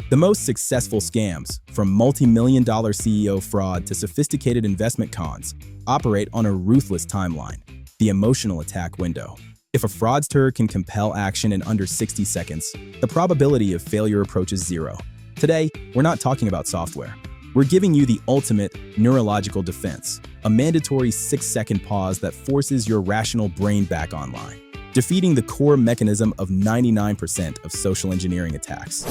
The most successful scams, from multi-million-dollar CEO fraud to sophisticated investment cons, operate on a ruthless timeline, the emotional attack window. If a fraudster can compel action in under 60 seconds, the probability of failure approaches zero. Today, we're not talking about software. We're giving you the ultimate neurological defense, a mandatory 6-second pause that forces your rational brain back online, defeating the core mechanism of 99% of social engineering attacks.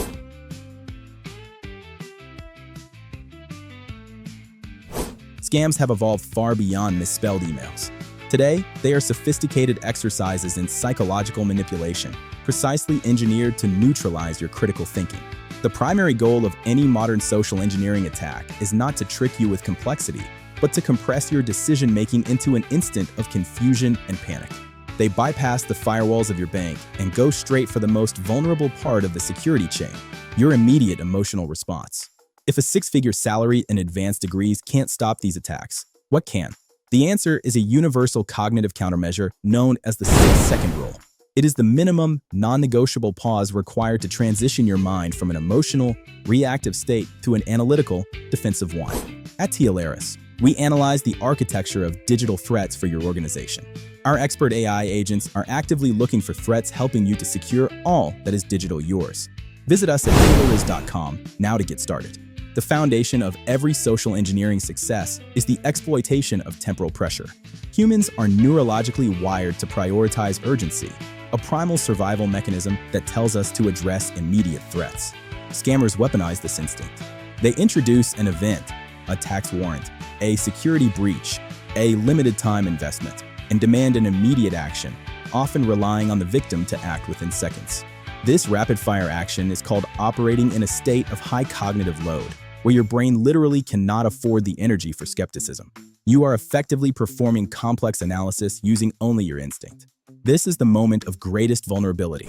Scams have evolved far beyond misspelled emails. Today, they are sophisticated exercises in psychological manipulation, precisely engineered to neutralize your critical thinking. The primary goal of any modern social engineering attack is not to trick you with complexity, but to compress your decision-making into an instant of confusion and panic. They bypass the firewalls of your bank and go straight for the most vulnerable part of the security chain, your immediate emotional response. If a 6-figure salary and advanced degrees can't stop these attacks, what can? The answer is a universal cognitive countermeasure known as the 6-second rule. It is the minimum, non-negotiable pause required to transition your mind from an emotional, reactive state to an analytical, defensive one. At TLRS, we analyze the architecture of digital threats for your organization. Our expert AI agents are actively looking for threats helping you to secure all that is digital yours. Visit us at TLRS.com now to get started. The foundation of every social engineering success is the exploitation of temporal pressure. Humans are neurologically wired to prioritize urgency, a primal survival mechanism that tells us to address immediate threats. Scammers weaponize this instinct. They introduce an event, a tax warrant, a security breach, a limited time investment, and demand an immediate action, often relying on the victim to act within seconds. This rapid-fire action is called operating in a state of high cognitive load, where your brain literally cannot afford the energy for skepticism. You are effectively performing complex analysis using only your instinct. This is the moment of greatest vulnerability.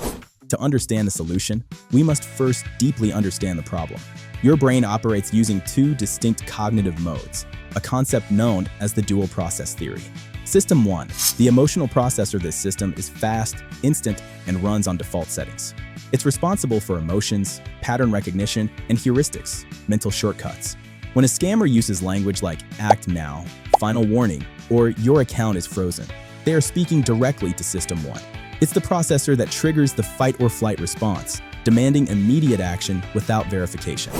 To understand the solution, we must first deeply understand the problem. Your brain operates using two distinct cognitive modes, a concept known as the dual process theory. System 1, the emotional processor of this system is fast, instant, and runs on default settings. It's responsible for emotions, pattern recognition, and heuristics, mental shortcuts. When a scammer uses language like act now, final warning, or your account is frozen, they are speaking directly to System 1. It's the processor that triggers the fight or flight response, demanding immediate action without verification.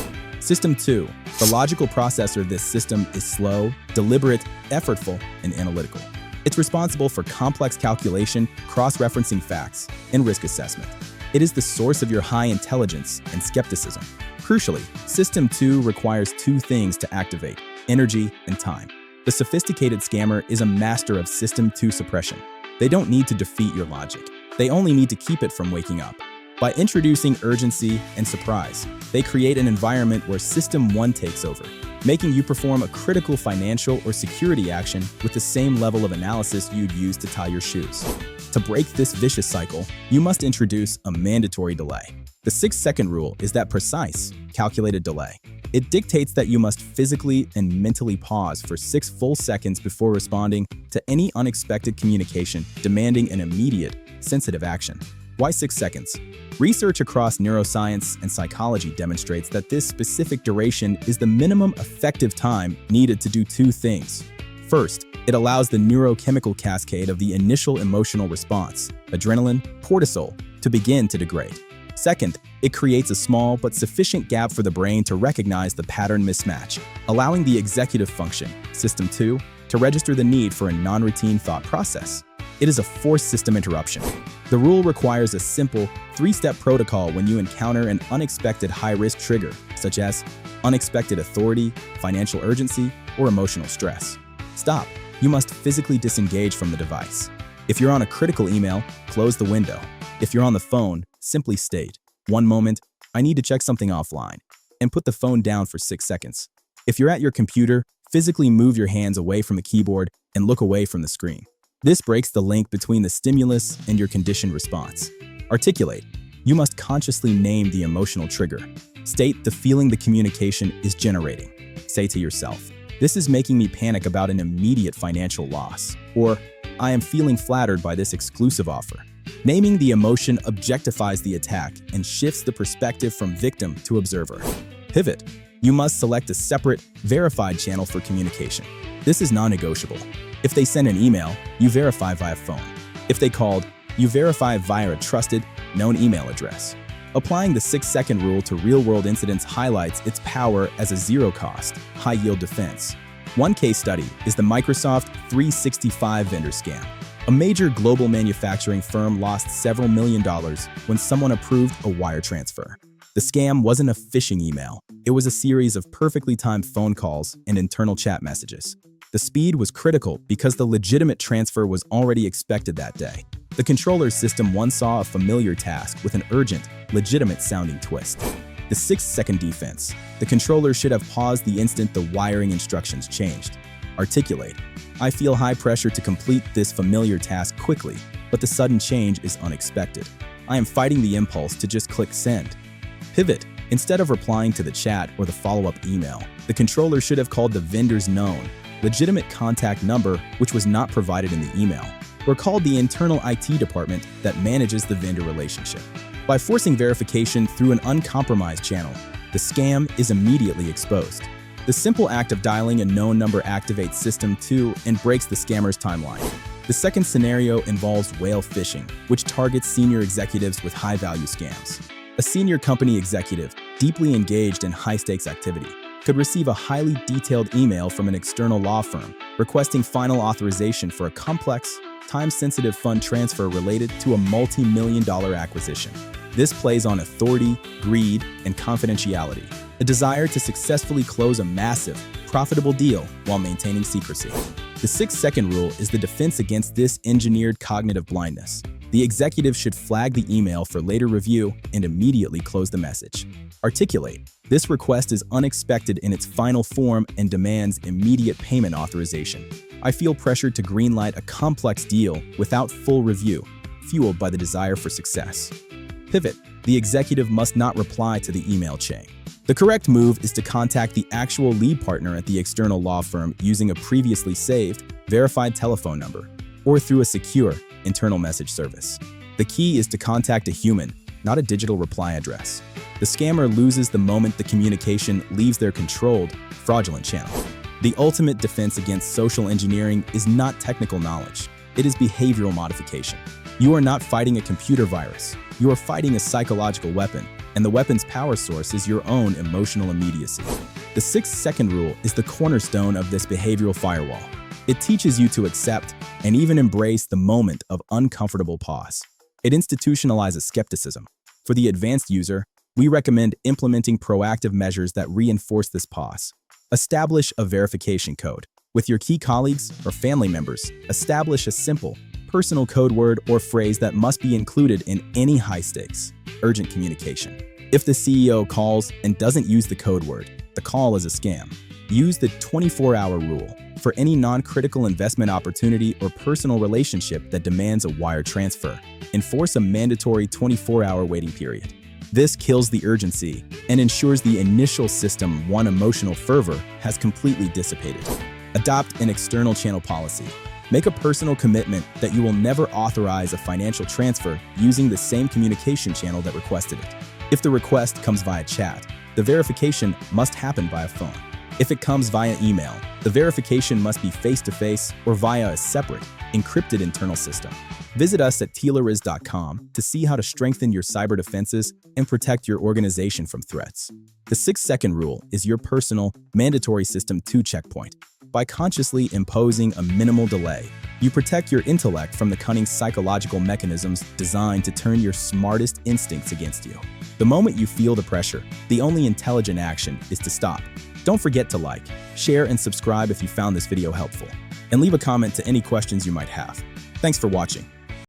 System 2, the logical processor of this system is slow, deliberate, effortful, and analytical. It's responsible for complex calculation, cross-referencing facts, and risk assessment. It is the source of your high intelligence and skepticism. Crucially, System 2 requires two things to activate: energy and time. The sophisticated scammer is a master of System 2 suppression. They don't need to defeat your logic. They only need to keep it from waking up. By introducing urgency and surprise, they create an environment where System 1 takes over, making you perform a critical financial or security action with the same level of analysis you'd use to tie your shoes. To break this vicious cycle, you must introduce a mandatory delay. The 6-second rule is that precise, calculated delay. It dictates that you must physically and mentally pause for 6 full seconds before responding to any unexpected communication demanding an immediate, sensitive action. Why 6 seconds? Research across neuroscience and psychology demonstrates that this specific duration is the minimum effective time needed to do two things. First, it allows the neurochemical cascade of the initial emotional response, adrenaline, cortisol, to begin to degrade. Second, it creates a small but sufficient gap for the brain to recognize the pattern mismatch, allowing the executive function, System 2, to register the need for a non-routine thought process. It is a forced system interruption. The rule requires a simple 3-step protocol when you encounter an unexpected high-risk trigger, such as unexpected authority, financial urgency, or emotional stress. Stop. You must physically disengage from the device. If you're on a critical email, close the window. If you're on the phone, simply state, "One moment, I need to check something offline," and put the phone down for 6 seconds. If you're at your computer, physically move your hands away from the keyboard and look away from the screen. This breaks the link between the stimulus and your conditioned response. Articulate. You must consciously name the emotional trigger. State the feeling the communication is generating. Say to yourself, "This is making me panic about an immediate financial loss," or "I am feeling flattered by this exclusive offer." Naming the emotion objectifies the attack and shifts the perspective from victim to observer. Pivot. You must select a separate, verified channel for communication. This is non-negotiable. If they send an email, you verify via phone. If they called, you verify via a trusted, known email address. Applying the 6-second rule to real-world incidents highlights its power as a zero-cost, high-yield defense. One case study is the Microsoft 365 vendor scam. A major global manufacturing firm lost several $1 million when someone approved a wire transfer. The scam wasn't a phishing email. It was a series of perfectly timed phone calls and internal chat messages. The speed was critical because the legitimate transfer was already expected that day. The controller's system once saw a familiar task with an urgent, legitimate-sounding twist. The 6-second defense. The controller should have paused the instant the wiring instructions changed. Articulate. I feel high pressure to complete this familiar task quickly, but the sudden change is unexpected. I am fighting the impulse to just click send. Pivot. Instead of replying to the chat or the follow-up email, the controller should have called the vendor's known, legitimate contact number, which was not provided in the email, or called the internal IT department that manages the vendor relationship. By forcing verification through an uncompromised channel, the scam is immediately exposed. The simple act of dialing a known number activates System 2 and breaks the scammer's timeline. The second scenario involves whale phishing, which targets senior executives with high-value scams. A senior company executive, deeply engaged in high-stakes activity, could receive a highly detailed email from an external law firm requesting final authorization for a complex, time-sensitive fund transfer related to a multi-million-dollar acquisition. This plays on authority, greed, and confidentiality, a desire to successfully close a massive, profitable deal while maintaining secrecy. The 6-second rule is the defense against this engineered cognitive blindness. The executive should flag the email for later review and immediately close the message. Articulate. This request is unexpected in its final form and demands immediate payment authorization. I feel pressured to greenlight a complex deal without full review, fueled by the desire for success. Pivot. The executive must not reply to the email chain. The correct move is to contact the actual lead partner at the external law firm using a previously saved, verified telephone number, or through a secure, internal message service. The key is to contact a human, not a digital reply address. The scammer loses the moment the communication leaves their controlled, fraudulent channel. The ultimate defense against social engineering is not technical knowledge. It is behavioral modification. You are not fighting a computer virus. You are fighting a psychological weapon, and the weapon's power source is your own emotional immediacy. The 6-second rule is the cornerstone of this behavioral firewall. It teaches you to accept and even embrace the moment of uncomfortable pause. It institutionalizes skepticism. For the advanced user, we recommend implementing proactive measures that reinforce this pause. Establish a verification code. With your key colleagues or family members, establish a simple, personal code word or phrase that must be included in any high-stakes, urgent communication. If the CEO calls and doesn't use the code word, the call is a scam. Use the 24-hour rule for any non-critical investment opportunity or personal relationship that demands a wire transfer. Enforce a mandatory 24-hour waiting period. This kills the urgency and ensures the initial System 1 emotional fervor has completely dissipated. Adopt an external channel policy. Make a personal commitment that you will never authorize a financial transfer using the same communication channel that requested it. If the request comes via chat, the verification must happen via phone. If it comes via email, the verification must be face-to-face or via a separate, encrypted internal system. Visit us at tealeriz.com to see how to strengthen your cyber defenses and protect your organization from threats. The 6-second rule is your personal, mandatory System 2 checkpoint. By consciously imposing a minimal delay, you protect your intellect from the cunning psychological mechanisms designed to turn your smartest instincts against you. The moment you feel the pressure, the only intelligent action is to stop. Don't forget to like, share, and subscribe if you found this video helpful, and leave a comment to any questions you might have. Thanks for watching.